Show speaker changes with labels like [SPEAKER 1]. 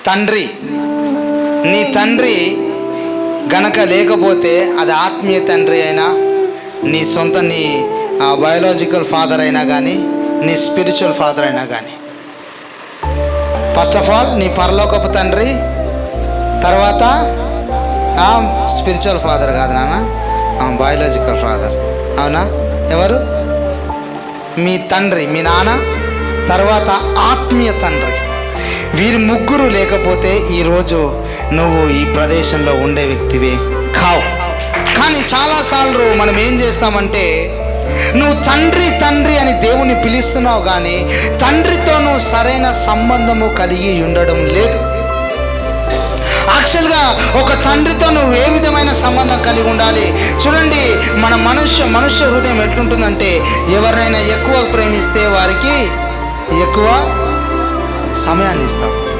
[SPEAKER 1] తండ్రి, నీ తండ్రి గనక లేకపోతే అది ఆత్మీయ తండ్రి అయినా, నీ సొంత నీ బయోలాజికల్ ఫాదర్ అయినా కానీ, నీ స్పిరిచువల్ ఫాదర్ అయినా కానీ, ఫస్ట్ ఆఫ్ ఆల్ నీ పరలోకపు తండ్రి, తర్వాత స్పిరిచువల్ ఫాదర్ కాదు నాన్న, బయోలాజికల్ ఫాదర్. అవునా? ఎవరు? మీ తండ్రి, మీ నాన్న, తర్వాత ఆత్మీయ తండ్రి. వీరి ముగ్గురు లేకపోతే ఈరోజు నువ్వు ఈ ప్రదేశంలో ఉండే వ్యక్తివి కావు. కానీ చాలాసార్లు మనం ఏం చేస్తామంటే, నువ్వు తండ్రి తండ్రి అని దేవుని పిలుస్తున్నావు కానీ తండ్రితో నువ్వు సరైన సంబంధము కలిగి ఉండడం లేదు. యాక్చువల్గా ఒక తండ్రితో నువ్వు ఏ విధమైన సంబంధం కలిగి ఉండాలి? చూడండి, మన మనుష్య హృదయం ఎట్లుంటుందంటే, ఎవరినైనా ఎక్కువ ప్రేమిస్తే వారికి ఎక్కువ సమయాన్ని ఇస్తాం.